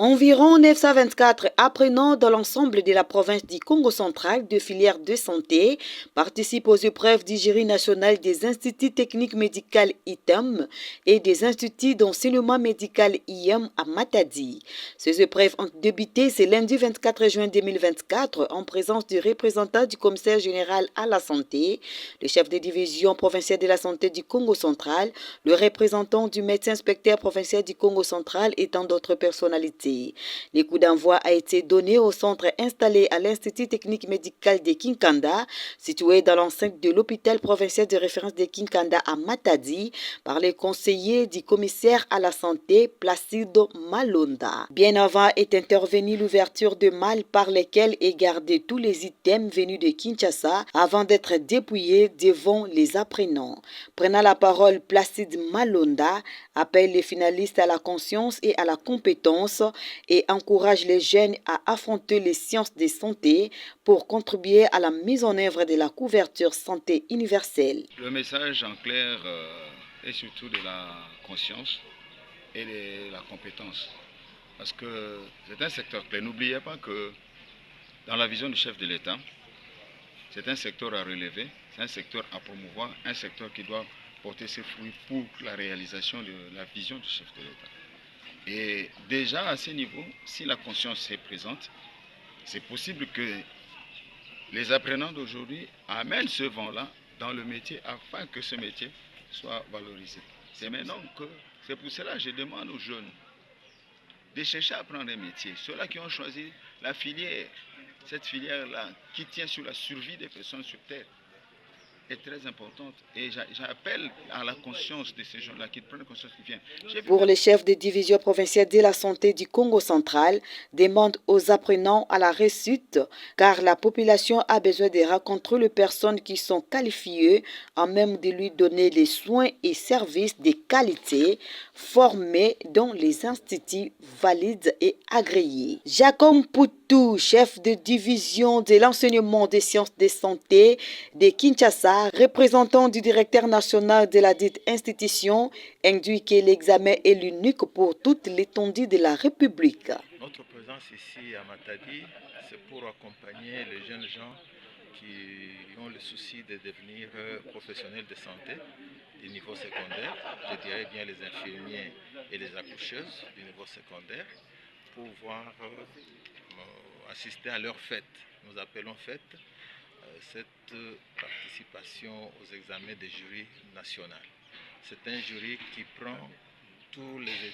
Environ 924 apprenants dans l'ensemble de la province du Congo central de filières de santé participent aux épreuves du jury national des instituts techniques médicaux ITEM et des instituts d'enseignement médical IEM à Matadi. Ces épreuves ont débuté ce lundi 24 juin 2024 en présence du représentant du commissaire général à la santé, le chef de division provinciale de la santé du Congo central, le représentant du médecin inspecteur provincial du Congo central et tant d'autres personnalités. Le coup d'envoi a été donné au centre installé à l'Institut technique médical de Kinkanda, situé dans l'enceinte de l'hôpital provincial de référence de Kinkanda à Matadi, par les conseillers du commissaire à la santé Placido Malonda. Bien avant est intervenue l'ouverture de malles par lesquelles est gardé tous les items venus de Kinshasa avant d'être dépouillés devant les apprenants. Prenant la parole, Placide Malonda appelle les finalistes à la conscience et à la compétence et encourage les jeunes à affronter les sciences de santé pour contribuer à la mise en œuvre de la couverture santé universelle. Le message en clair est surtout de la conscience et de la compétence, parce que c'est un secteur clé. N'oubliez pas que dans la vision du chef de l'État, c'est un secteur à relever, c'est un secteur à promouvoir, un secteur qui doit porter ses fruits pour la réalisation de la vision du chef de l'État. Et déjà à ce niveau, si la conscience est présente, c'est possible que les apprenants d'aujourd'hui amènent ce vent-là dans le métier afin que ce métier soit valorisé. C'est maintenant que, c'est pour cela que je demande aux jeunes de chercher à apprendre un métier. Ceux-là qui ont choisi la filière, cette filière-là qui tient sur la survie des personnes sur Terre, est très importante et j'appelle à la conscience de ces gens-là qui prennent conscience qui viennent. Pour le chef de division provinciale de la santé du Congo central, demande aux apprenants à la réussite car la population a besoin de rencontrer les personnes qui sont qualifiées en même de lui donner les soins et services de qualité formés dans les instituts valides et agréés. Jacob Poutou, chef de division de l'enseignement des sciences de santé de Kinshasa, représentant du directeur national de la dite institution, indique que l'examen est l'unique pour toute l'étendue de la République. Notre présence ici à Matadi, c'est pour accompagner les jeunes gens qui ont le souci de devenir professionnels de santé du niveau secondaire, je dirais bien les infirmiers et les accoucheuses du niveau secondaire, pour pouvoir assister à leur fête. Nous appelons fête cette participation aux examens des jurys nationaux. C'est un jury qui prend tous les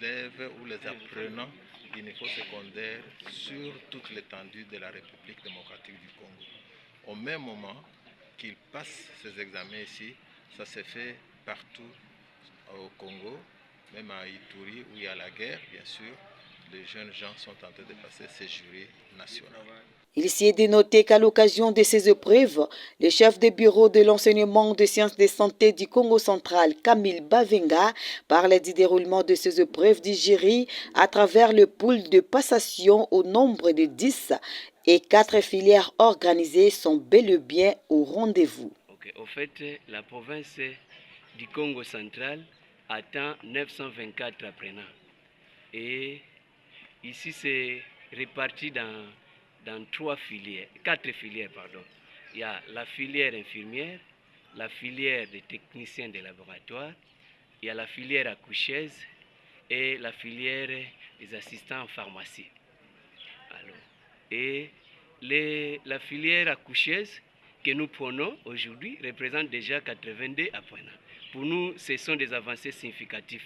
élèves ou les apprenants du niveau secondaire sur toute l'étendue de la République démocratique du Congo. Au même moment qu'ils passent ces examens ici, ça se fait partout au Congo, même à Ituri où il y a la guerre, bien sûr. Les jeunes gens sont en train de passer ces jurys nationaux. Il s'y est dénoté qu'à l'occasion de ces épreuves, le chef de bureau de l'enseignement des sciences de santé du Congo central, Camille Bavenga, parlait du déroulement de ces épreuves du jury à travers le pool de passation au nombre de 10 et 4 filières organisées sont bel et bien au rendez-vous. Au fait, la province du Congo central atteint 924 apprenants. Et ici, c'est réparti dans 4 filières. Il y a la filière infirmière, la filière des techniciens de laboratoire, il y a la filière accoucheuse et la filière des assistants en pharmacie. La filière accoucheuse que nous prenons aujourd'hui représente déjà 82 apprenants. Pour nous, ce sont des avancées significatives.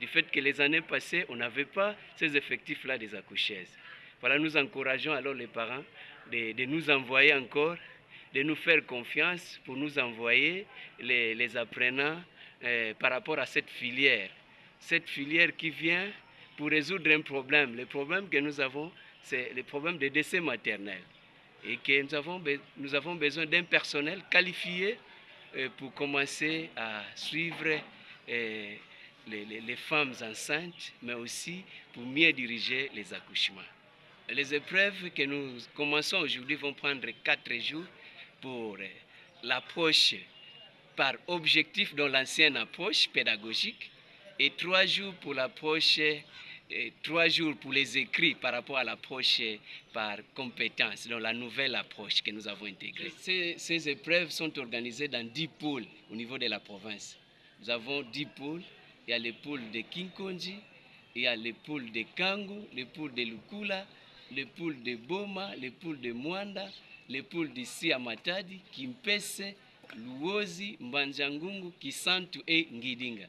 Du fait que les années passées, on n'avait pas ces effectifs-là des accoucheuses. Voilà, nous encourageons alors les parents de nous envoyer encore, de nous faire confiance pour nous envoyer les apprenants par rapport à cette filière. Cette filière qui vient pour résoudre un problème. Le problème que nous avons, c'est le problème des décès maternels. Et que nous avons besoin d'un personnel qualifié pour commencer à suivre les femmes enceintes, mais aussi pour mieux diriger les accouchements. Les épreuves que nous commençons aujourd'hui vont prendre 4 jours pour l'approche par objectif dans l'ancienne approche pédagogique et 3 jours pour l'approche 3 jours pour les écrits par rapport à l'approche par compétences, dans la nouvelle approche que nous avons intégrée. Ces épreuves sont organisées dans 10 pôles au niveau de la province. Nous avons 10 pôles. Il y a le pôle de Kinkonji, il y a le pôle de Kangu, le pôle de Lukula, le pôle de Boma, le pôle de Mwanda, le pôle d'ici à Matadi, Kimpese, Luozi, Mbanjangungu, Kisantu et Ngidinga.